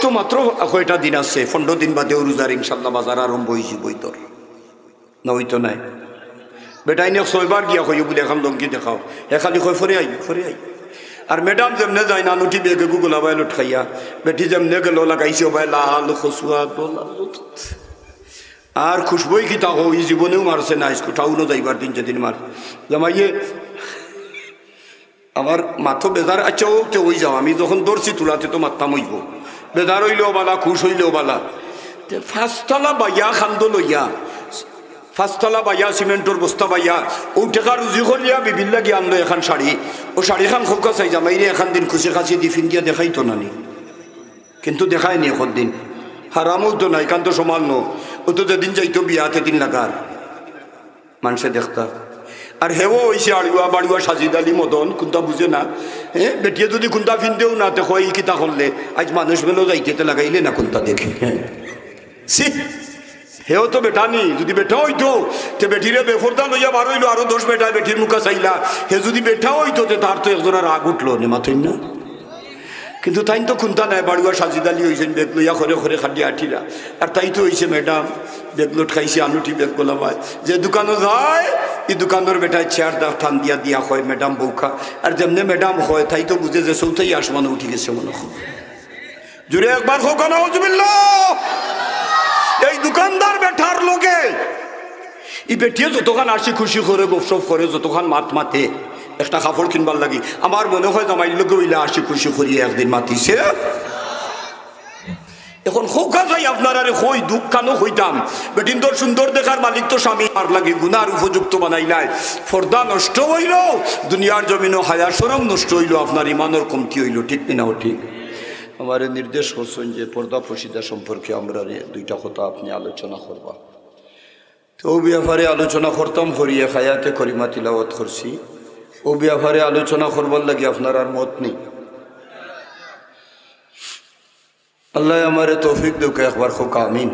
তো মাত্র কয়টা দিন আছে, 15 দিন বাদে রোজার ইনশাল্লাহ বাজার আরম্ভ হয়েছি বইতর না হইতো নাই। বেটাই নিয়ে 6 বার গিয়া কই বলে এখন লঙ্কি দেখাও, হে খালি কই ফরে আই। আর ম্যাডাম যেমনে যায় না নুটি বেগে গুগলা বাই লুট খাইয়া, বেটি যেমনে গেল লাগাইছে ভাই লাল খসুয়া আর খুশবই কি তা ওই জীবনেও মারছে না, টাউনও যাইবার 3-4 দিন মার জামাইয়ে আমার মাথো বেজার। আচ্ছা ও কে ওই যাও, আমি যখন দৌড়ছি তুলাতে তো মাত্তাম হইব, বেজার হইলেও বালা খুশ হইলেও বালা। 5 তলা বাইয়া খান্দ লইয়া, 5 তলা বাইয়া সিমেন্টর বস্তা বাইয়া ও টেকা রুজি করিয়া বিভিন্ন গিয়ে আনলো এখন শাড়ি, ও শাড়ি খান খুব কাছে জামাইরে এখান দিন খুশি খাসি দিফিন দিয়া দেখাইতো নানি, কিন্তু দেখায়নি এখন দিন হারামও তো নাই, কান তো সমান নো। ও তো যেদিন যাইতো বিয়াতে দিন লাগার মানুষে দেখতা। আর হেও হয়েছে আড়ুয়া বাড়ুয়া সাজিদালি মদন, কোনটা বুঝে না। হ্যাঁ বেটিয়ে যদি কোনটা ফিনতেও না দেখো এই কিতা করলে আজ মানুষ মেলো যাইতে লাগাইলে না কোনটা দেখে। হেও তো বেটা নি, যদি বেটা হইতো তে বেটিরে বেফরদা লইয়া বার হইলো, আরো 10 বেটা বেটির মুখা চাইলা। হে যদি বেটা হইতো তার তো একজনের রাগ উঠলো নে মাথইন না। কিন্তু তাই তো খুনতা নাই, বাড়ুয়া সাজিদালি হয়েছেন বেগ লইয়া ঘরে ঘরে খাটিয়া আঠিরা। আর তাই তো হয়েছে ম্যাডাম বেগলোট খাইছে আনুটি বেগ গোলাবায়, যে দোকানও যায় এই দোকানের বেটায় চেয়ার দা ঠান দিয়া দিয়া হয় ম্যাডাম বৌখা। আর যেমনে ম্যাডাম হয় তাই তো বুঝে যে চৌথাই আসমানে উঠি গেছে মনে হয়। জুড়ে একবার হোক নাউজুবিল্লাহ। এই দোকানদার বেটার লোকে এই বেটিয়ে যতক্ষণ আসি খুশি করে গপসপ করে, যতক্ষণ মাত মাতে একটা কাপড় কিনবার লাগি, আমার মনে হয় জামাইর লোকে হইলে আসি খুশি করিয়ে একদিন মাতিছে। এখন খোকা যাই আপনার আরে হই দুঃখ কানো হইতাম, বেটিন্দর সুন্দর দেখার মালিক তো স্বামী আর লাগে গুনার উপযুক্ত বানাইলাই, ফর্দা নষ্ট হইল, দুনিয়ার জমিনও হায়া সরম নষ্ট হইল, আপনার ইমানের কমতি হইল। ঠিক কিনাও ঠিক? আমার নির্দেশ করছেন যে পর্দা ফসিদা সম্পর্কে আমরা 2টা কথা আপনি আলোচনা করবা। তো ও ব্যাপারে আলোচনা করতাম, করিয়ে হায়াতে করিমা তিলাওয়াত করছি। ও ব্যাপারে আলোচনা করবার লাগে আপনার আর মত নেই। আল্লাহ আমারে তৌফিক দেখ একবার খোক আমিন।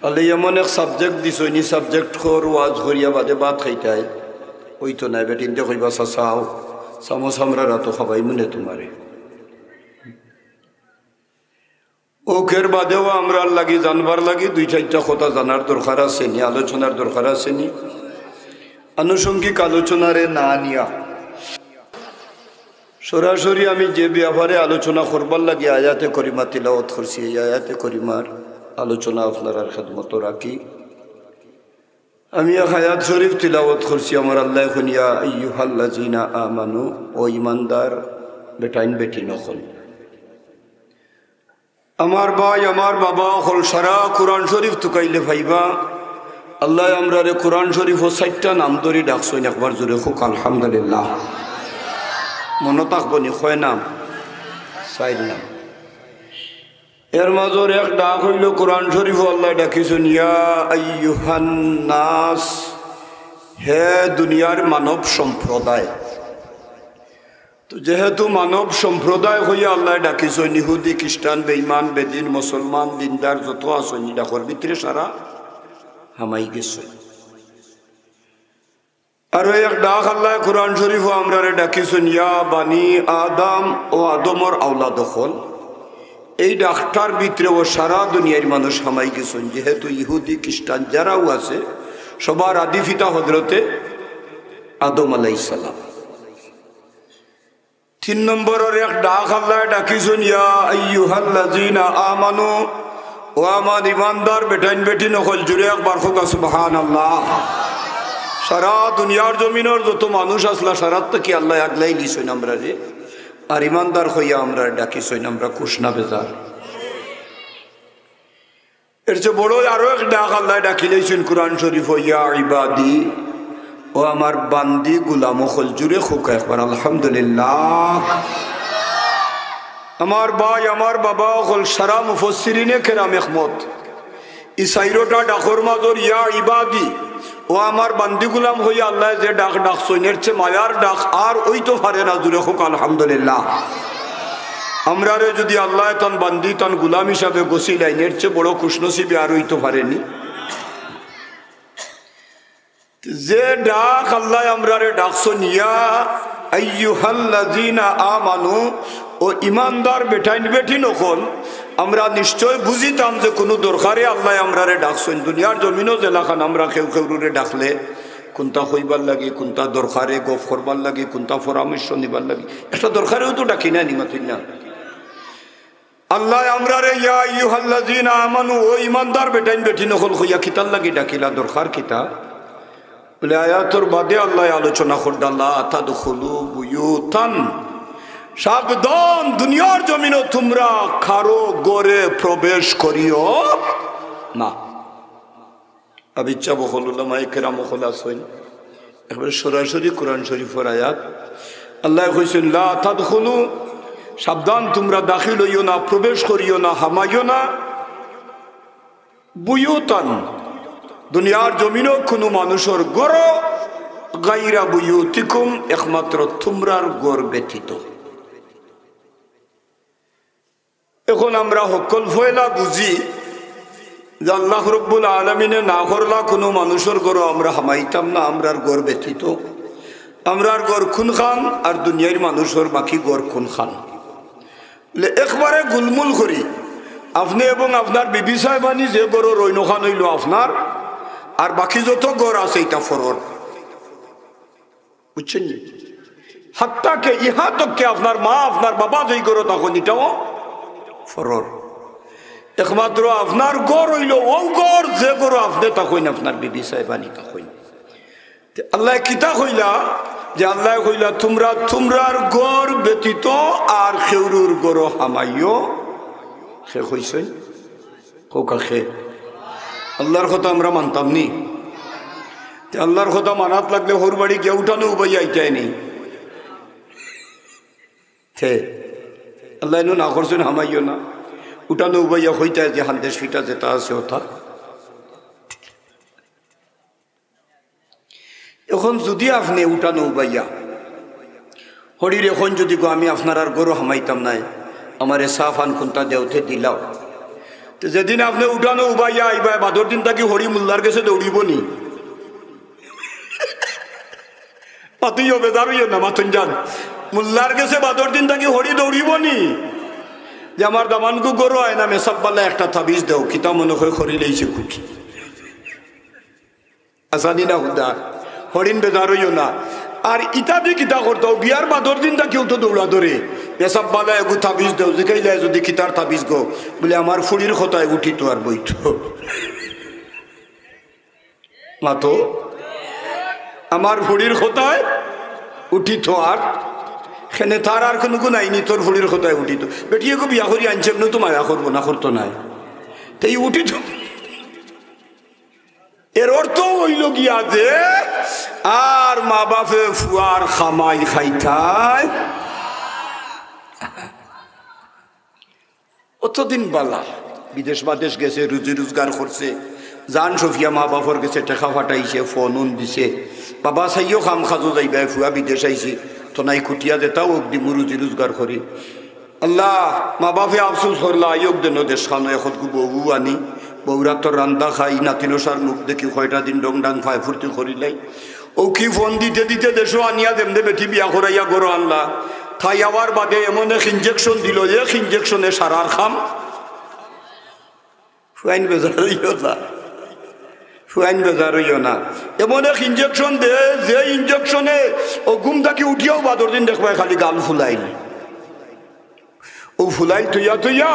আল্লাহ এমন এক সাবজেক্ট দিছ, নি সাবজেক্ট খোর ওয়াজ করিয়া বাদে বাদ খাইতাই ওই তো নাই বেটিনতে কইবা চাও চামচ আমরা রাতো খাবাই মনে তোমারে। ওকের বাদেও আমরা লাগি জানবার লাগি 2-4টা কথা জানার দরকার আছে নি, আলোচনার দরকার আছে নি। আনুষঙ্গিক আলোচনারে না নিয়া সরাসরি আমি যে ব্যাপারে আলোচনা করবার লাগে আয়াতে করিমা তিলাওয়াত করছি, এই আয়াতে করিমার আলোচনা আপনার খেদমত রাখি। আমি আয়াত শরীফ তিলাওয়াত করছি আমার আল্লাহ খুনিয়া আইয়ুহাল্লাযিনা আমানু, ও ইমানদার বেটাইন বেটি নকল, আমার ভাই আমার বাবা হল সারা কোরআন শরীফ তুকাইলে ভাইবা আল্লাহ আমরা রে কোরআন শরীফ ও 4টা নাম ধরি ডাকছেন। একবার জোরে হোক আলহামদুলিল্লাহ। মনে থাকবো নি কয় নাম? 4 নাম। এর মাজর এক ডাক হইল কোরআন শরীফ আল্লাহ ডাকিছেন ইয়া আইয়ুহান নাস, হে দুনিয়ার মানব সম্প্রদায়। তো যেহেতু মানব সম্প্রদায় হইয়া আল্লাহ ডাকিছেন, ইহুদি খ্রিস্টান বেঈমান বেদিন মুসলমান দিনদার যত আছেন ডাকর ভিতরে সারা হামাই গেছে। আর এক ডাক আল্লাহ কোরআন শরীফ আমরা ডাকিছেন ইয়া বানি আদম, ও আদমর আওলাদ হল। এই ডাকটার ভিতরে ও সারা দুনিয়ার মানুষ হামাই গেছেন, যেহেতু ইহুদি খ্রিস্টান যারাও আছে সবার আদি পিতা হযরতে আদম আলাইহিস সালাম। 3 নম্বরের এক ডাক আল্লাহ ডাকিছেন ইয়া আইয়ুহাল্লাযিনা আমানু, ও আমার ইমানদার বেটাইন বেটি নকল জুড়ে একবার হোক সুবহানাল্লাহ। সারা দুনিয়ার জমিনের যত মানুষ আসলা সারাত থেকে আল্লাহ আগলাই দিছেন আমরা রে, আর ইমানদার হইয়া আমরা ডাকিছেন আমরা খুশ না বেজার। এর চেয়ে বড় আরো এক ডাক আল্লাহ ডাকি লাইছেন কোরআন শরীফ ইয়া ইবাদি, ও আমার বান্দি গুলাম হল জুড়ে হোক একবার আলহামদুলিল্লাহ। আমার ভাই আমার বাবা হল সারা মুফাসসিরিনে কেরাম একমত এই 4টা ডাকর মাজর ইয়া ইবাদি, ও আমার বান্দি গুলাম হইয়া আল্লাহ যে ডাক ডাকছেন এর চেয়ে মায়ার ডাক আর ওই তো পারে না, জুড়ে হোক আলহামদুলিল্লাহ। আমরা রে যদি আল্লাহ তন বান্দি তন গুলাম হিসাবে গছিলেন এর চেয়ে বড় খুশনসিবি আর ওই তো পারেনি। যে ডাক আল্লাহ আমরা রে ডাকছেন ইয়া আইয়ুহাল্লাযিনা আমানু, ও ও ইমানদার বেটাইন বেটি নখন আমরা নিশ্চয় বুঝিতাম যে কোনো দরকারে আল্লাহ আমরারে ডাকছেন। দুনিয়ার জমিনও জেলাখান আমরা কেউ কেউরে ডাকলে কোনটা হইবার লাগে, কোনটা দরকারে গফ করবার লাগে, কোনটা পরামর্শ নিবার লাগে, একটা দরকারেও তো ডাকি না নিমাতিন না। আল্লাহ আমরারে ইয়া আইয়ুহাল্লাযীনা আমানু, ও ইমানদার বেটাইন বেটি নখন হইয়া কিতার লাগি ডাকিলা, দরকার কিতা বলে আয়াতর বাদে আল্লাহ আলোচনা করলেন লা তাদখুলু বুয়ুতান, সাবধান দুনিয়ার জমিনও তোমরা কারো ঘরে প্রবেশ করিও না। আবিচ্ছা বহল উলামায়ে কেরাম বহল আছেন একবারে সরাসরি কোরআন শরীফের আয়াত। আল্লাহ কইছেন লা তাদখুলু, সাবধান তোমরা দাখিল হইও না, প্রবেশ করিও না, হামাইও না, বুয়ুতান দুনিয়ার জমিনও কোনো মানুষের ঘর, গায়রা বুয়ুতিকুম একমাত্র তোমরার ঘর ব্যতীত। এখন আমরা সকল ফয়লা বুঝি যে আল্লাহ রব্বুল আলামিনে না করলা কোনো মানুষের ঘর আমরা হামাইতাম না, আমরার ঘর ব্যতীত। আমরার ঘর খুন খান আর দুনিয়ার মানুষের বাকি ঘর খুন খান একবারে গুলমুল করি। আপনি এবং আপনার বিবি সাহেবানি যে গড় রইন খান হইল আপনার, আর বাকি যত গড় আছে এটা ফরর, বুঝছেন? হাত্তাকে ইহা তককে আপনার মা আপনার বাবা যেই গড় তখন এটাও ফরর। একমাত্র আপনার গড় হইল ও গড় যে গড় আপনি তখন আপনার বিবি সাহেবানি তখন। আল্লাহ কিতা কইলা যে আল্লাহ কইলা তোমরা তোমরার গড় ব্যতীত আর খেউরুর গড় হামাইও। সে কইছেন কোকা খে আল্লাহর কথা আমরা মানতাম নি। আল্লাহর কথা মানাত লাগলে হোর বাড়ি গিয়ে উঠানো উপায় আইটাই নেই। আল্লাহ না করছেন হামাইও না, উঠানো উপাইয়া হইতায় যে হান্দেশ ফিটা যেটা আছে ওটা। এখন যদি আপনি উঠানো উপাইয়া হরির এখন যদি গো আমি আপনার আর গরু হামাইতাম নাই, আমার সাফ আন কোনটা দেওতে দিলাও, তো যেদিন আপনি উঠানো উবাইয়া আইবা বাদর দিন তাকে হরি মোল্লার কাছে দৌড়িব নি? পাতুইও বেজার হইও না মাথুন যান, মোল্লার কাছে বাদর দিন তাকে হরি দৌড়িব নি যে আমার দামানকু গরু হয় না মেসাব পাল্লা একটা তাবিজ দেও, কিতা মনে হয় হরি লেইছে কুকি আসানি না হুদা হরিণ বেজার হইও না। আর ইত্যাদি কিতা করতো বিয়ার বাদর দিন তা কেউ তো দৌড়া ধরে পেশাব বালা এগু তাবিজ দেও, দেখাইলে যদি কিতার তাবিজ গো বলে আমার ফুড়ির কথায় উঠিত আর বইত মাতো আমার ফুড়ির কথায় উঠিত আর সেনে তার আর কোনো গুণ আইনি তোর ফুড়ির কথায় উঠিত। বেটিয়ে গো বিয়া করি আনছে না তো মায়া করবো না, করতো নাই তাই উঠিত। এর অর্থ হইল গিয়া যে আর মা বাপে ফুয়ার খামাই খাইতায় অতদিন বালা বিদেশ বাদেশ গেছে, রুজি রোজগার করছে, জান সফিয়া মা বাপর গেছে, টেকা ফাটাইছে, ফোন দিছে, বাবা চাইও খাম খাজো যাইবা, ফুয়া বিদেশ আইছে তো নাই খুটিয়া দেতাও দিমু রুজি রোজগার করি। আল্লাহ মা বাপে আফসোস করলা আয়োগ দেন দেশ খানো এখন বউ আনি, বউরা তো রান্দা খাই নাতিনসার মুখ দেখি কয়টা দিন ডং ডাং ফায় ফুর্তি করিলাই। ও কি ফোন দিতে দিতে দেশও আনিয়া দেমদে বেটি বিয়া করাইয়া গরো আনলা, তাই আবার বাদে এমন এক ইঞ্জেকশন দিল যে ইঞ্জেকশনে সারার খাম ফুয়াইন বেজার হইও না, ফুয়াইন বেজার হইও না। এমন এক ইঞ্জেকশন দে যে ইঞ্জেকশনে ও ঘুম থাকি উঠিয়াও বাদর দিন দেখবাই খালি গাল ফুলাই, ও ফুলাই তুইয়া তুইয়া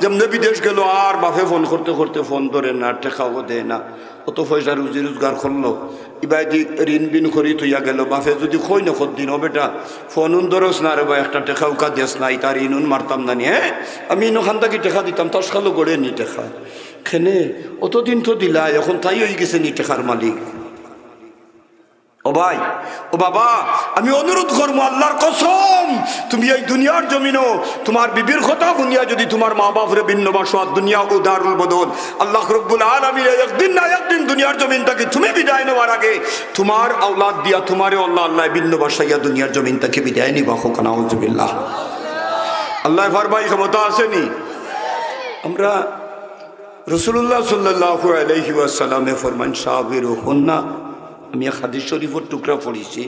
যেমনি বিদেশ গেল আর বাপে ফোন করতে করতে ফোন ধরে না, টেকাও দেয় না, অত পয়সা রুজি রোজগার করলো, ইবাইদি ঋণ বিন করি তুইয়া গেল, বাপে যদি কই না কত দিন ও বেটা ফোন ধরস না রে বা একটা টেকা উকা দেশ নাই, তার ঋণ মারতাম না নি, হ্যাঁ আমি ইনখান থাকি টেকা দিতাম, তার খালো গড়ে নি টেকা খেনে অতদিন তো দিলা, এখন তাই হয়ে গেছে নি টেকার মালিক। ও ভাই ও বাবা আমি অনুরোধ করবো আল্লাহর কসম তুমি এই দুনিয়ার জমিনও তোমার বিবির কথা বুনিয়া যদি তোমার মা বাপরে ভিন্ন বাসো আর দুনিয়া উদারুল বদল আল্লাহ রব্বুল আলামিন একদিন না একদিন দুনিয়ার জমিনটাকে তুমি বিদায় নেওয়ার আগে তোমার আওলাদ দিয়া তোমারে আল্লাহ আল্লাহ ভিন্ন বাসাইয়া দুনিয়ার জমিনটাকে বিদায় নিবা। হোক নাউজুবিল্লাহ। আল্লাহ ফারবাই ক্ষমতা আসেনি। আমরা রাসূলুল্লাহ সাল্লাল্লাহু আলাইহি ওয়াসাল্লামে ফরমান সাবিরু হুন্না, আমি এক হাদিস শরীফের টুকরা পড়েছি,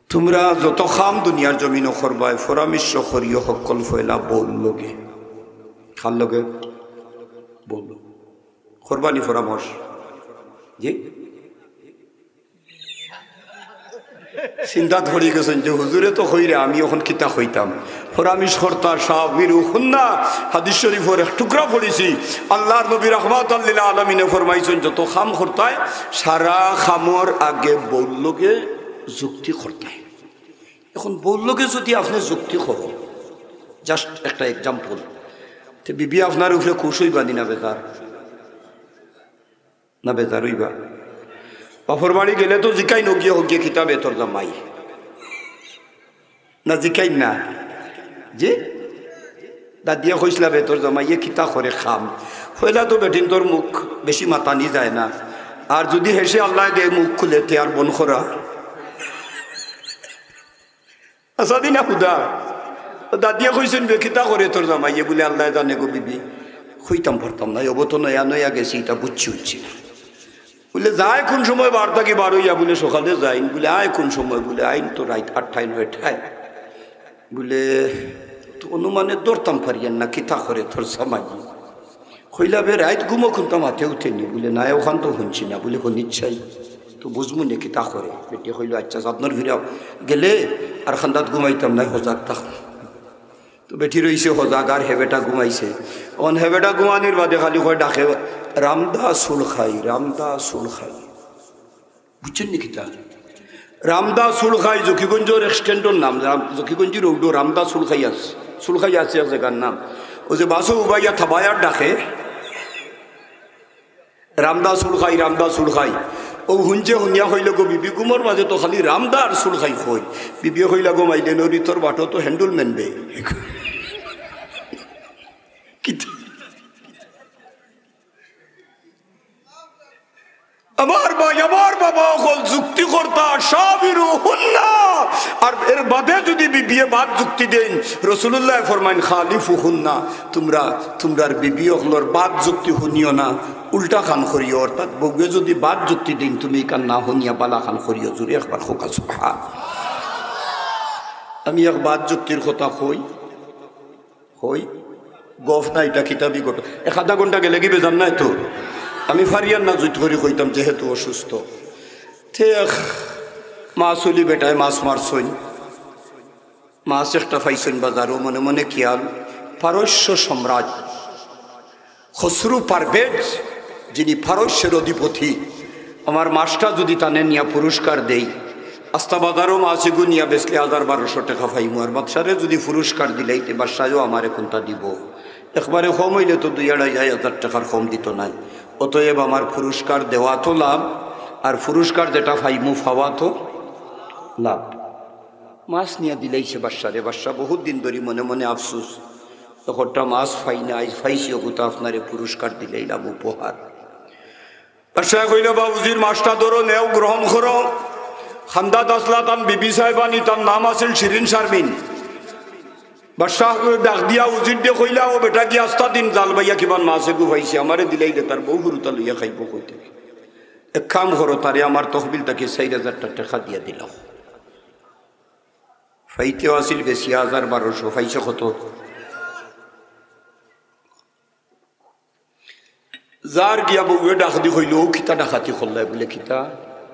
তোমরা যত খাম দুনিয়ার জমিনও করবাই পরামর্শ করিও সকল ফয়লা বল লগে খাল লগে বল করবানি পরামর্শ জি চিন্তা ধরে গেছেন যে হুজুরে তো হইরে আমি এখন কিতা হইতাম ফরামিশ কর্তা সাহাবীর হুন্না হাদিস শরীফের এক টুকরা পড়েছি আল্লাহর নবী রাহমাতুল লিল আলামিনে ফরমাইছেন যত খাম করতায় সারা খামর আগে বললোকে যুক্তি করতায়। এখন বললোকে যদি আপনি যুক্তি করো, জাস্ট একটা এক্সাম্পল, তো বিবি আপনার উপরে খুশ হইবা না বেজার না বেজার হইবা? বাপর বাড়ি গেলে তো জিকাই নগিয়ে হগিয়ে কিতাবে তোর জামাই না জিকাই না যে দাদিয়া কইসলা বে তোর জামাইয়ে কিতা করে খাম হইলা তো বেটিন তোর মুখ বেশি মাতানি যায় না, আর যদি হেসে আল্লাহ দে মুখ খুলে তে আর বন করা আসা দিনা খুদা দাদিয়া কইছেন বে কিতা করে তোর জামাইয়ে বলে আল্লাহ জানে গো বিবি হইতাম পারতাম না অবত নয়া নয়া গেছি এটা বুঝছি উঠছি না বলে যায় কোন সময় বারটা কি বার হইয়া বলে সকালে যাইন বলে আয় কোন সময় বলে আইন তো রাত 8টায় 9টায় বলে তো অনুমানে দৌড়তাম পারিয়েন না কিতা করে তোর জামাই হইলা বে রাত ঘুমো খুনতাম হাতে উঠেনি বলে না ওখান তো শুনছি না বলে কোন ইচ্ছাই তো বুঝবো না কিতা করে বেটি হইল আচ্ছা আপনার ফিরাও গেলে আর খান্দাত ঘুমাইতাম না সজাগ থাক তো বেটি রইছে সজাগ আর হেবেটা ঘুমাইছে অন হেবেটা ঘুমানির বাদে খালি কয় ডাকে রামদাস সুল খাই রামদাস সুল খাই বুঝছেন নাকি তা রামদাস সুল খাই জকিগঞ্জের এক্সটেন্ডর নাম জকিগঞ্জি রৌড রামদাস সুল খাই আছে এক জায়গার নাম ও যে বাসো উবাইয়া থাবায়ার ডাকে রামদাস সুল খাই ও হুঞ্চে হুনিয়া হইল গো বিবি গুমর মাঝে তো খালি রামদার সুল খাই হই বিবি হইলা গো মাইলে নরি তোর বাটো তো হ্যান্ডুল মেনবে আমার ভাই আমার বাবা হল যুক্তি কর্তা সাবিরু হুন্না আর এর বাদে যদি বিবিয়ে বাদ যুক্তি দেন রাসূলুল্লাহ ফরমাইন খালিফু হুন্না তোমরার বিবি হলর বাদ যুক্তি শুনিও না উল্টা খান করিও অর্থাৎ বউয়ে যদি বাদ যুক্তি দেন তুমি কান না শুনিয়া বালা খান করিও জুড়ে একবার খোকা সুবহান। আমি এক বাদ যুক্তির কথা হই গফ না এটা কিতাবি ঘটনা 1/2 ঘন্টা গেলে কি বেজান নাই তো আমি ফারিয়ার না জুত করি কইতাম যেহেতু অসুস্থ ঠিক মাছ হলি বেটায় মাছ মারছইন মাছ একটা পাইছেন বাজারও মনে মনে খেয়াল পারস্য সম্রাট খসরু পারভেজ যিনি পারস্যের অধিপতি আমার মাছটা যদি টানে নিয়া পুরস্কার দেই আস্তা বাজারও মাছ এগু নিয়া বেসলে 1000-1200 টাকা পাইমু আর বাদশারে যদি পুরস্কার দিলেইতে বাদশাও আমারে কোনটা দিব একবারে কম হইলে তো 2,500 টাকার কম দিত নাই অতএব আমার পুরস্কার দেওয়া তো লাভ আর পুরস্কার যেটা পাইমু পাওয়া তো লাভ। মাছ নিয়ে দিলেইছে বাদশারে বাদশা বহুত দিন ধরে মনে মনে আফসোস একটা মাছ পাই না আজ পাইছি ওগুতো আপনারে পুরস্কার দিলেই লাভ উপহার। বাদশা কইল বাবুজির মাছটা ধরো নেও গ্রহণ করো খান্দাত আসলা তান বিবি সাহেবানি তার নাম আছিল শিরিন শারমিন বাদশাহ ডাক দিয়া উজির দিয়ে কইলা ও বেটা কি আস্তা দিন জাল বাইয়া কিমান মাছ এগু পাইছে আমারে দিলেই দে তার বউ হুরুতা লইয়া খাইব কইতে এক কাম করো তারে আমার তহবিলটাকে 4,000 টাকা দিয়া দিল ফাইতেও আসিল বেশি 1,000-1,200 পাইছে কত যার গিয়া বউয়ে ডাক দি কইল কিতা ডাকাতি করলাই বলে কিতা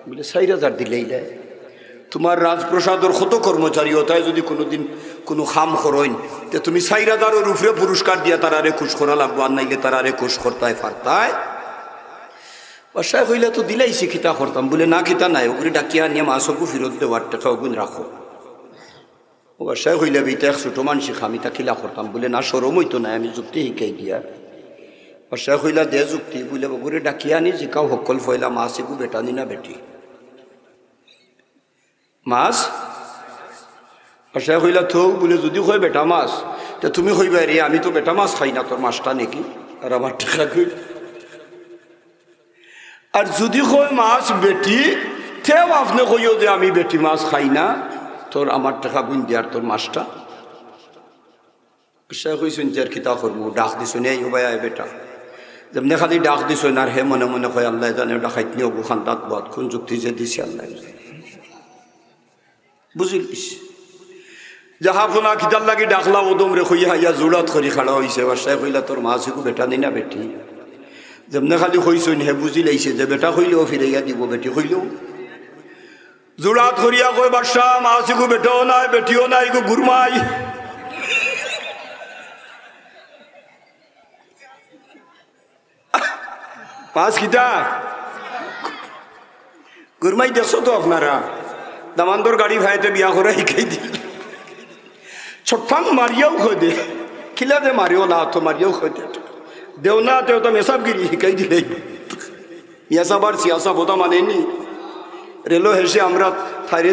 বলে 4,000 দিলেই দেয় তোমার রাজপ্রসাদর কত কর্মচারী হতায় যদি কোনোদিন কোনো খাম করইন তে তুমি 4,000-এর উপরে পুরস্কার দিয়া তারারে খুশ করা লাগবো আর নাইলে তারারে খুশ করতায় ফারতায় বাসায় কইলা তো দিলাইছি কিতা করতাম বলে না কিতা নাই ওগুলি ডাকিয়া নিয়ে মাছকু ফেরত দেওয়ার টাকা ওগুন রাখো ও বাসায় কইলা বিটা এক ছোটো মানসি খামি তা কিলা করতাম বলে না সরম হইতো না আমি যুক্তি শিকাই দিয়া বাসায় কইলা দে যুক্তি বলে ওগুলি ডাকিয়া আনি জিকাও সকল ফয়লা মাছ এগু বেটা নি না বেটি মাছ বাসায় কইলা থৌ বলে যদি কয় বেটা মাছ তা তুমি কইবা রে আমি তো বেটা মাছ খাই না তোর মাছটা নাকি আর আমার টাকা কই আর যদি কয় মাছ বেটি তেও আপনি কইও যে আমি বেটি মাছ খাই না তোর আমার টাকা গুণ দিয়ার তোর মাছটা বাসায় কইছেন যে আর কিতা করবো ডাক দিছুন এই ভাই আয় বেটা যেমনি খালি ডাক দিছুন আর হে মনে মনে কয় আল্লাহ জানে ডাকাইত নিয়ে ওখান দাঁত বাদ কোন যুক্তি যে দিছে আল্লাহ বুঝিলিস যাহা ফোনা খিতার লাগি ডাকলা ওদম রে হইয়া হাইয়া জোড়াত করি খাড়া হয়েছে বাসায় কইলা তোর মা শিখু বেটা নি না বেটি যেমনে খালি হইছই হে বুঝি লাইছে যে বেটা হইলেও ফিরাইয়া দিব বেটি হইলেও জোড়াত করিয়া কই বাসা মা শিখু বেটাও নাই বেটিও নাই গো গুরমাই পাঁচ খিতা গুরমাই দেখছো তো আপনারা দামান্দর গাড়ি ভাইতে বিয়া করে শিখাই দিল ছটফাং মারিয়াও খৈ দে খিলা দে মারিও না তো মারিয়াও খৈ দে দেও না তেও তো মেসাবগিরি শিখাই দিলে ইয়াসাব আর সিয়াসাব ওটা মানেনি রেলো হেসে আমরা তারে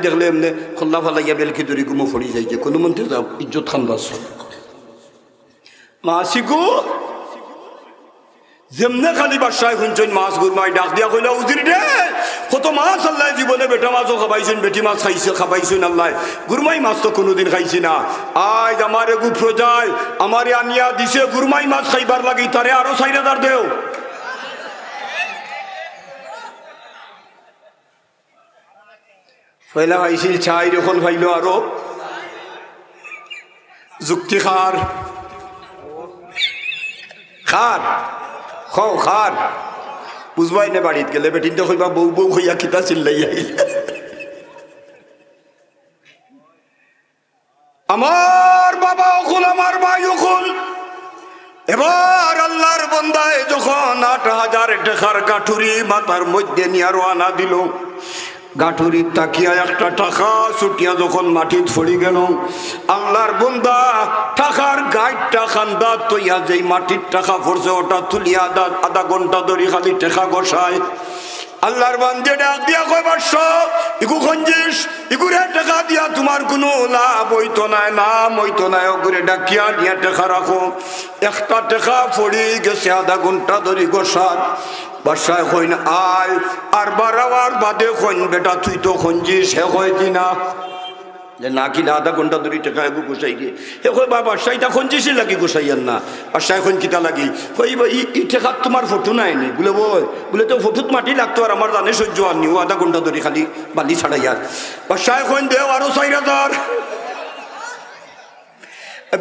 দেখলে এমনি খোল্লা ফালাইয়া বেলকি দড়ি গুমো ফড়ি যাই যে কোনো মন্ত্রে যাও ইজ্জত খান বাস মাসিকু যেমনে খালি বাসায় শুনছেন মাছ গুরমাই ডাক দিয়া কইলা উজির রে কত মাছ আল্লাহ জীবনে বেটা মাছও খাবাইছেন বেটি মাছ খাইছে খাবাইছেন আল্লাহ গুরমাই মাছ তো কোনোদিন খাইছি না আজ আমার এগু প্রজায় আমারে আনিয়া দিছে গুরমাই মাছ খাইবার লাগি তারে আরো 4,000 দেও পয়লা ভাইছিল ছাই যখন ভাইল আরো যুক্তি খার খার খাও খার বুঝবাই না বাড়িত গেলে বেটিন তো কইবা বউ বউ হইয়া খিতা চিল্লাই আইল আমার বাবা ওকুল আমার ভাই ওকুল এবার আল্লাহর বান্দায় যখন 8,000 টাকার গাঠুরি মাথার মধ্যে নিয়ে আরো আনা দিল গাঠুরির তাকিয়া একটা টাকা ছুটিয়া যখন মাটিত ফড়ি গেল আল্লাহর বান্দা টাকার গাইডটা খান্দা তৈয়া যেই মাটির টাকা পড়ছে ওটা তুলিয়া আধা ঘন্টা ধরে খালি টাকা গসায় আল্লাহর বান্দে ডাক দিয়া কয় বাস ইগু খঞ্জিস ইগুরে টাকা দিয়া তোমার কোনো লাভ হইতো নাই নাম হইতো নাই ওগুরে ডাকিয়া নিয়ে টাকা রাখো একটা টাকা ফড়ি গেছে আধা ঘন্টা ধরে গসার বাসায় কইন আয় আর বারাবার বাদে কইন বেটা তুই তো খঞ্জিস হে কয় দিনা যে না কিনা আধা ঘন্টা ধরে টাকা এগু গুছাই দিয়ে হে কই বা বাসাইটা খঞ্জিসই লাগি গুছাইয়ান না বাসায় খন কিতা লাগি কইবা ই টাকা তোমার ফটো নাই নি বলে তো ফটোত মাটি লাগতো আর আমার জানে সহ্য আর নিও আধা ঘন্টা ধরে খালি বালি ছাড়াইয়ার বাসায় কইন দেও আরো 4,000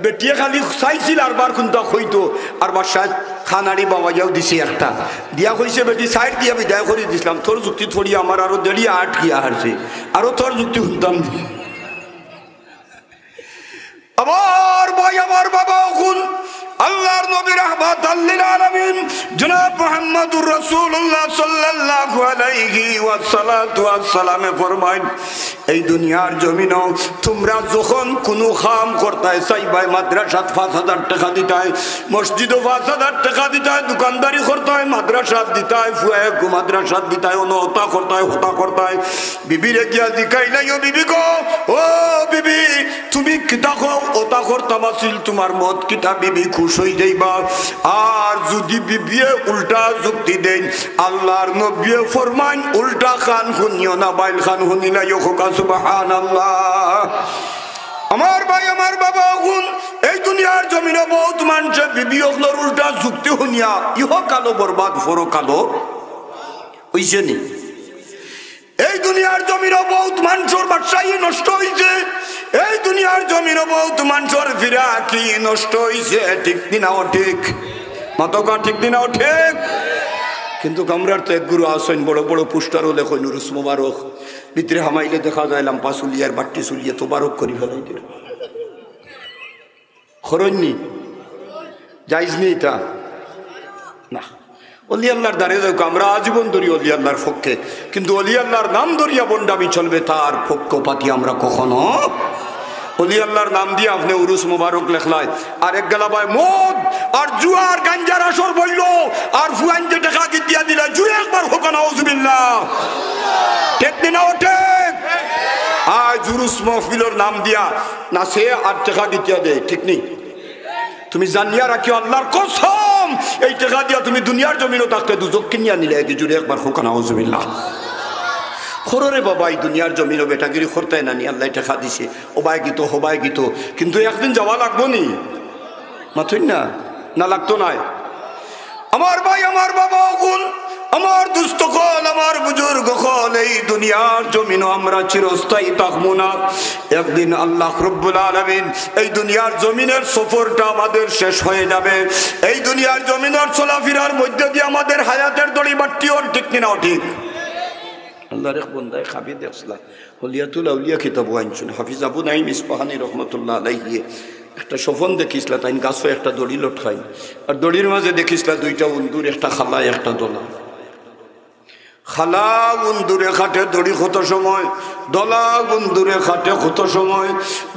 বেটিয়ে খালি চাইছিল আর বার খুনটা হইতো আর বাসায় খানারি বাবাইয়াও দিছে একটা দিয়া কইছে বেটি সাইড দিয়া বিদায় করে দিছিলাম তোর যুক্তি থরি আমার আরো দেড়ি 8 গিয়া হারছে আরো তোর যুক্তি শুনতাম আমার ভাই আমার বাবা ওকুল আল্লাহর নবী রাহমাতাল লিল আলামিন জনাব মুহাম্মদুর রাসূলুল্লাহ সাল্লাল্লাহু আলাইহি ওয়াসাল্লাম ফরমায় এই দুনিয়ার জমিনও তোমরা যখন কোনো কাম করতাই চাইবাই মাদ্রাসাত 5,000 টাকা দিতাই মসজিদও 5,000 টাকা দিতাই দোকানদারি করতাই মাদ্রাসাত দিতাই ফুয়ে মাদ্রাসাত দিতাই অনতা করতাই হতা করতাই বিবিরে গিয়া জিকাই নাই ও বিবি গো ও বিবি তুমি কিতা কও ওতা করতাম আছিল তোমার মত কিতা বিবি খুশ হই যাইবা আর যদি বিবিয়ে উল্টা যুক্তি দেন আল্লাহর নবী ফরমান উল্টা খান শুনিও না বাইল খান শুনিলা ইয়োকা সুবহানাল্লাহ আমার ভাই আমার বাবা গুণ এই দুনিয়ার জমিনে বহুত মানুষে বিবি ওগুলোর উল্টা যুক্তি শুনিয়া ইহ কালো বরবাদ ফরো কালো হইছে নি এই দুনিয়ার জমিনে বহুত মানুষের বাদশাহী নষ্ট হইছে এই দুনিয়ার জমিনে বহুত মানুষের ফিরাকি নষ্ট হইছে ঠিক দিনাও ঠিক মাতকা ঠিক দিনাও ঠিক কিন্তু কামরার তো এক গুরু আসেন বড় বড় পোস্টারও লেখো নুরুস মোবারক ভিতরে হামাইলে দেখা যাইলাম পাশুলিয়ার বাট্টি চুলিয়ে তোবারক করি ফেলাই দিল খরণনি যাইজনি এটা না অলি আল্লাহর দ্বারে যাক আমরা আজীবন ধরি অলি আল্লাহর পক্ষে কিন্তু অলি আল্লাহর নাম ধরিয়া বন্ডামি চলবে তার পক্ষপাতি আমরা কখনো অলি আল্লাহর নাম দিয়ে আপনি উরুস মুবারক লেখলাই আর এক গেলা ভাই মদ আর জুয়ার গাঞ্জার আসর বলল আর ফুয়ান যে টাকা দিয়া দিলা জুয়ে একবার হোক নাউজুবিল্লাহ ঠিক দিনা ওঠে আজ উরুস মাহফিলের নাম দিয়া না সে আর টাকা দিয়া দেয় ঠিক নেই তুমি জানিয়া রাখিও আল্লাহর কসম এই টাকা দিয়া তুমি দুনিয়ার জমিনও থাকতে দুজক কিনিয়া নিলে কি জুড়ে একবার হোক নাউজুবিল্লাহ খররে বাবা এই দুনিয়ার জমিনও বেটাগিরি করতাই না নি আল্লাহ টাকা দিছে ওবাই গীত হবাই গীত কিন্তু একদিন যাওয়া লাগবো নি মাথুই না না লাগতো নাই আমার ভাই আমার বাবা ওগুন আমার দুস্থ কল, আমার বুজুর্গ কল, এই দুনিয়ার জমিন আমরা চিরস্থায়ী থাকবো না। একদিন আল্লাহ রব্বুল আলামিন এই দুনিয়ার জমিনের সফরটা আমাদের শেষ হয়ে যাবে। এই দুনিয়ার জমিনের চলাফেরার মধ্যে দিয়ে আমাদের হায়াতের দড়ি বাট্টিও ঠিক কিনাও ঠিক। আল্লাহর এক বন্দায় খাবি দেখলা হলিয়াতুল আউলিয়া কিতাব আনছুন হাফিজ আবু নাইম ইস্পাহানি রহমতুল্লাহ আলাইহি একটা সফন দেখিসলা, তাই গাছও একটা দড়ি লটকাই, আর দড়ির মাঝে দেখিসলা দুইটা উন্দুর, একটা খালা একটা দোলা। খালা উন্দুরে খাটে দড়ি কত সময়, দলা উন্দুরে খাটে কত সময়।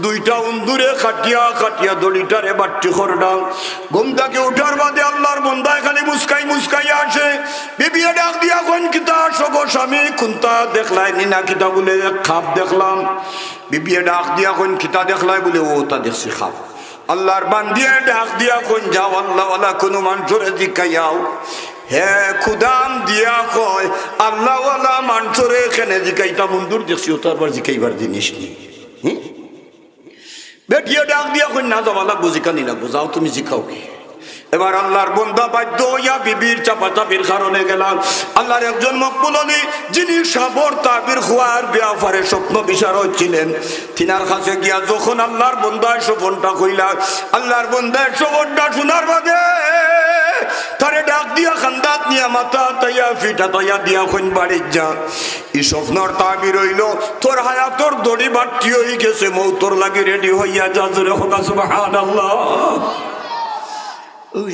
দুইটা উন্দুরে খাটিয়া খাটিয়া দড়িটারে বাট্টি করডাও। ঘুম থেকে উঠার বাদে আল্লাহর বন্দায় খালি মুস্কাই মুস্কাই আসে। বিবিয়ে ডাক দিয়া কোন কিতা সব স্বামী কুন্তা দেখলাই নিনা কিতা বলে খাপ দেখলাম। বিবিয়ে ডাক দিয়া কোন কিতা দেখলাই বলে ও তা দেখছি খাপ। আল্লাহর বান্দিয়ে ডাক দিয়া কোন যাও আল্লাহ ওয়ালা কোনো মানুষরে জিকাইয়াও। হে খুদাম দিয়া কয় আল্লাহ ওয়ালা মানুষরে এখানে জিকাইতা মন্দুর দেখছি, ও তো আবার জিকাইবার জিনিস নেই। বেটিয়ে ডাক দিয়া কই না যাওয়া লাগবো, জিকানি লাগবো, যাও তুমি জিকাও কি। এবার আল্লাহর বন্দা বাধ্য হইয়া বিবির চাপাচাপির কারণে গেলাম। আল্লাহর একজন মকবুল আলী যিনি সাবর তাবির খোয়ার ব্যাপারে স্বপ্ন বিশারদ ছিলেন, তিনার কাছে গিয়া যখন আল্লাহর বন্দার স্বপনটা কইলা, আল্লাহর বন্দার স্বপনটা শোনার বাদে তারে ডাক দিয়া খান্দাত নিয়া মাথা তাইয়া ফিটা তাইয়া দিয়া কইন বাড়ির যা। এই স্বপ্নর তাবির হইল তোর হায়াতর দড়ি বাট্টি হয়ে গেছে, মৌতর লাগি রেডি হইয়া যা, জোরে হোক সুবহানাল্লাহ।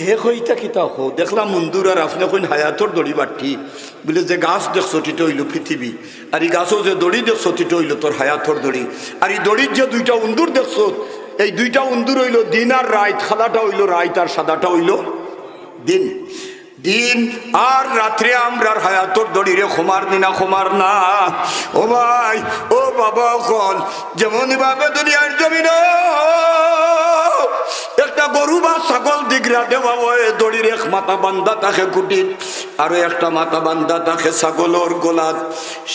হে কইতা কিতা হো দেখলাম মন্দুর, আর আপনি কইন হায়াতর দড়ি বাট্টি বলে যে গাছ দেখছো টিটা হইল পৃথিবী, আর এই গাছও যে দড়ি দেখছো টিটা হইল তোর হায়াতর দড়ি। আর এই দড়ির যে দুইটা উন্দুর দেখছো, এই দুইটা উন্দুর হইল দিন আর রাত। খালাটা হইল রাত আর সাদাটা হইল দিন। দিন আর রাত্রে আমরা হায়াতর দড়িরে খোমার দিনা খোমার না। ও ভাই ও বাবা কল যেমন ভাবে দুনিয়ার জমিন একটা গরু বা ছাগল দিগরা দেওয়া হয়, দড়ির এক মাথা বান্ধা থাকে কুটির, আরো একটা মাথা বান্ধা থাকে ছাগলর গোলাত।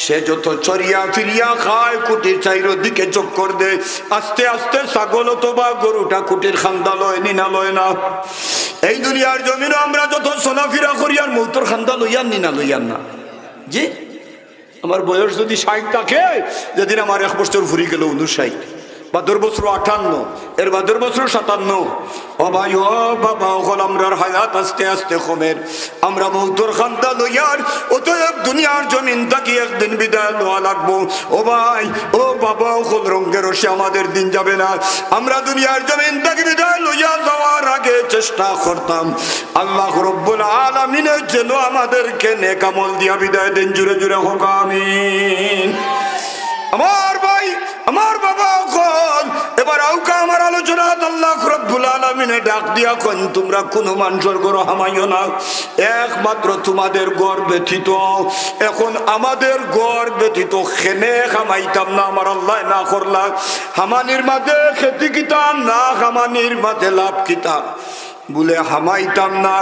সে যত চরিয়া ফিরিয়া খায় কুটির চাইর দিকে চক্কর দেয়, আস্তে আস্তে ছাগল অথবা গরুটা কুটির খান্দা লয় নিনা লয় না। এই দুনিয়ার জমিন আমরা যত চলাফেরা করি আর মৌতর খান্দা লইয়ান নিনা লইয়ান না। জি আমার বয়স যদি 60 থাকে, যেদিন আমার 1 বছর ফুরি গেল 59, বাদর বছর 58, এর বাদর বছর 57। ও ভাই ও বাবা ওখান আমরার হায়াত আস্তে আস্তে কমের, আমরা মৌতর খান্দা লইয়ার অতএব দুনিয়ার জমিন থাকি একদিন বিদায় লওয়া লাগবো। ও ভাই ও বাবা ওখান রঙ্গের রসে আমাদের দিন যাবে না। আমরা দুনিয়ার জমিন থাকি বিদায় লইয়া যাওয়ার আগে চেষ্টা করতাম আল্লাহ রব্বুল আলামিনের যেন আমাদেরকে নেক আমল দিয়া বিদায় দেন। জুড়ে জুড়ে হোক আমিন। আমার ভাই আমার বাবা কন এবার আউকা আমার আলোচনা আল্লাহ রব্বুল আলামিনে ডাক দিয়া কন তোমরা কোন মানুষের ঘর হামাইও না, একমাত্র তোমাদের ঘর ব্যতীত। এখন আমাদের ঘর ব্যতীত খেনে হামাইতাম না, আমার আল্লাহ না করলা। হামানির মাঝে খেতি কিতাম না, হামানির মাঝে লাভ কিতাম বলে হামাইতাম না,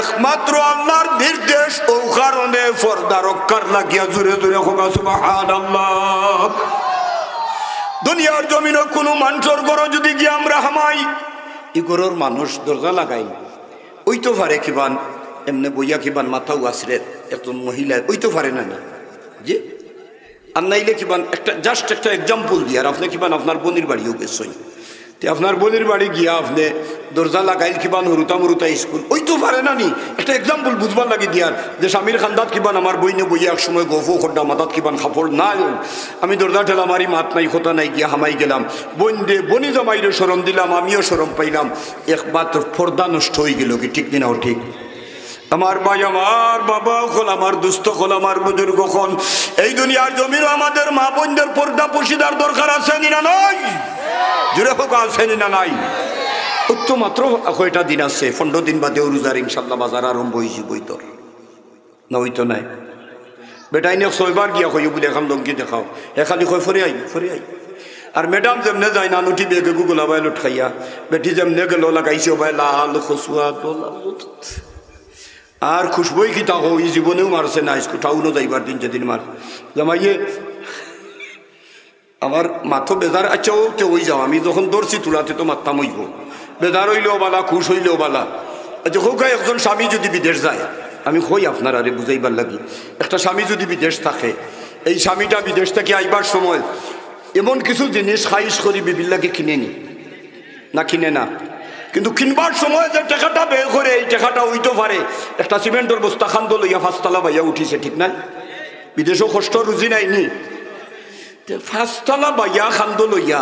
একমাত্র আল্লাহর নির্দেশ। ও কারণে পর্দা রক্ষার লাগিয়া জুড়ে জুড়ে হোক সুবহানাল্লাহ। দুনিয়ার জমিনে কোনো মানুষের ঘর যদি গিয়ে আমরা হামাই, ই ঘরের মানুষ দরজা লাগাই ওই তো পারে কিবান এমনি বইয়া কিবান মাথাও আসরে একজন মহিলা ওই তো পারে না না যে আর নাইলে কিবান একটা জাস্ট একটা এক্সাম্পল দিয়ে। আর আপনি কিবান আপনার বোনের বাড়িও গেছই, আপনার বোনের বাড়ি গিয়া আপনি দরজা লাগাইল কিবান হরুতা মরুতা স্কুল ওই তো পারে না নি। একটা এক্সাম্পল বুঝবার লাগি দিয়ার যে স্বামীর খান্দাত কিবান আমার বইনে বইয়া এক সময় গফো খড্ডা মাথাত কিবান খাপড় নাই, আমি দরজা ঠেলা মারি মাত নাই খোতা নাই গিয়া হামাই গেলাম, বোন দে বনি জামাইরে সরম দিলাম, আমিও সরম পাইলাম, একমাত্র পর্দা নষ্ট হয়ে গেল কি ঠিক দিনাও ঠিক। আমার ভাই আমার বাবা হল আমার দুস্থ হল আমার বুজুর্গ হল, এই দুনিয়ার জমির আমাদের মা বোনদের পর্দা পশিদার দরকার আছে না নাই? জুড়ে হোক আছে না নাই? উত্তম মাত্র কয়টা দিন আছে, 15 দিন বাদে রোজার ইনশাল্লাহ বাজার আরম্ভ হয়েছি বইতর না হইতো নাই। বেটাই নিয়ে 6 বার গিয়া কই বলে এখন লঙ্কি দেখাও, এখালি কই ফরে আই। আর ম্যাডাম যেমনে যায় না নুটি বেগে গুগল আবাই লুট খাইয়া, বেটি যেমনে গেল লাগাইছে ভাই লাল খসুয়া আর খুশবই কি তা ওই জীবনেও মারছে না, কোথাও যাইবার দিন যেদিন মার জামাইয়ে আমার মাথো বেজার। আচ্ছা ও তো ওই যাও, আমি যখন দৌড়ছি তুলাতে তো মারতাম হইব, বেজার হইলেও বালা খুশ হইলেও বালা। আচ্ছা হোক একজন স্বামী যদি বিদেশ যায় আমি কই আপনার আরে বুঝাইবার লাগি, একটা স্বামী যদি বিদেশ থাকে, এই স্বামীটা বিদেশ থেকে আইবার সময় এমন কিছু জিনিস খাইশ করি বিবিল্লাকে কিনে নি না, কিনে না, কিন্তু কিনবার সময় যে টাকাটা বের করে এই টাকাটা হইতে পারে একটা সিমেন্টের বস্তা খান্দ লইয়া 5 তলা বাইয়া উঠিছে, ঠিক না? বিদেশও কষ্ট রুজি নাইনি, 5 তলা বাইয়া খান্দ লইয়া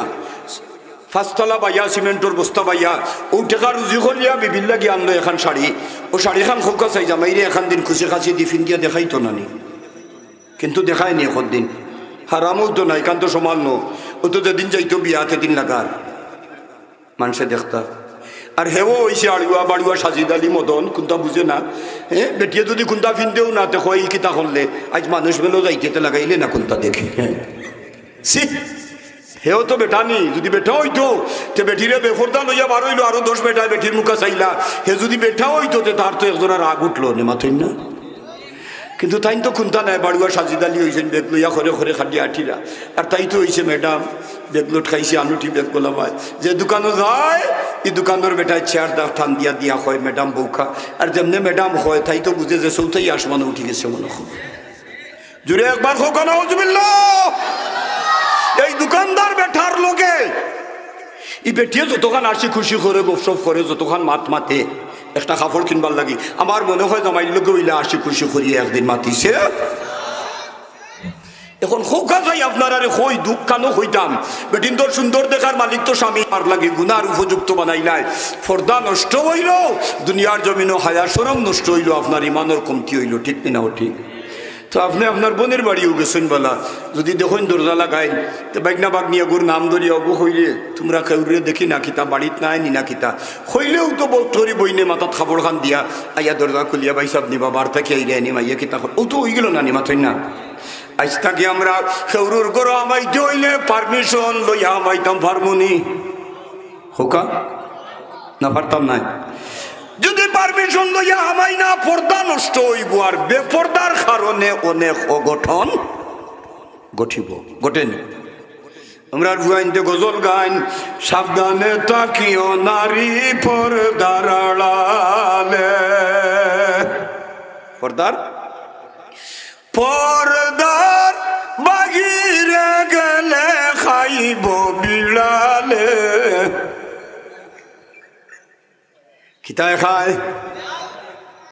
5 তলা বাইয়া সিমেন্টের বস্তা বাইয়া ও টাকা রুজি করিয়া বিবিল্লা গিয়ে আনলো এখন শাড়ি, ও শাড়ি খান খোকা চাই জামাইরে এখান দিন খুশি খাসি দিফিন দিয়া দেখাইতো না নি, কিন্তু দেখায়নি এখন দিন হারামও তো নাই, কান তো সমান নো, ও তো যেদিন যাইতো বিয়াতে দিন লাগার মানুষে দেখতা। আর হেও হয়েছে আড়ুয়া বাড়ুয়া সাজিদ আলী মদন, কোনটা বুঝে না, হ্যাঁ বেটিয়ে যদি কোনটা ফিনতেও না দেখো এই কিতা করলে আজ মানুষ বেলো যাইতে লাগাইলে না কোনটা দেখে, হ্যাঁ হেও তো বেটা নি, যদি বেটা হইতো তে বেটিরে বেফরদা লইয়া বার হইলো, আরো 10 বেটা বেটির মুখা চাইলা, হে যদি বেটা হইতো তার তো একজনের রাগ উঠলো নেমাথই না, কিন্তু তাই তো খুনতা নাই, বাড়ুয়া সাজিদালি হয়েছেন বেগ লইয়া খরে খরে খাটিয়া আঠিরা, আর তাই তো হয়েছে ম্যাডাম বেগলোট খাইছে আনুটি বেগ গোলাবায়, যে দোকানও যায় এই দোকানের বেটায় চেয়ার দা ঠান দিয়া দিয়া হয় ম্যাডাম বৌখা, আর যেমনি ম্যাডাম হয় তাই তো বুঝে যে চৌথাই আসমানে উঠি গেছে মনে হয়, জুড়ে একবার হোক নাউজুবিল্লাহ। এই দোকানদার বেটার লোকে এই বেটিয়ে যতক্ষণ আসি খুশি করে গপসপ করে, যতক্ষণ মাত মাতে একটা কাপড় কিনবার লাগি, আমার মনে হয় জামাইর লোকে হইলে আসি খুশি করিয়ে একদিন মাতিছে। এখন খোকা যাই আপনার আরে হই দুঃখ কানো হইতাম, বেটিন তোর সুন্দর দেখার মালিক তো স্বামী আর লাগে গুনার উপযুক্ত বানাই নাই, ফর্দা নষ্ট হইল, দুনিয়ার জমিনও হায়া সরম নষ্ট হইল, আপনার ইমানের কমতি হইল, ঠিক না? ও ঠিক। তো আপনি আপনার বোনের বাড়িও গেছেন বলা, যদি দেখুন দরজা লাগাই তো বাইকনা বাগ নিয়ে গুর নাম ধরিয়া অবু হইলে তোমরা কেউরে দেখি না কিতা বাড়িত নাই নি না কিতা হইলেও তো বৌথরি বইনে মাথাত খাবর খান দিয়া আইয়া দরজা খুলিয়া ভাই সব নিবা বার থেকে আইলে নিমা ইয়ে কিতা ও তো হয়ে গেল না নিমাথই না। আজ থাকি আমরা খেউরুর গরো আমাইতে হইলে পারমিশন লইয়া আমাইতাম পারমুনি হোকা না, পারতাম নাই। যদি পারমিশন লইয়া আমাই না পর্দা নষ্ট হইব, আর বেপর্দার কারণে অনেক অঘটন ঘটিব, ঘটেনি। আমরা ভুয়াইনতে গজল গাইন, সাবধানে তাকিও নারী পর্দার আড়ালে, পর্দার পর্দার বাহিরে গেলে খাইব বিড়ালে, কিতায় খায়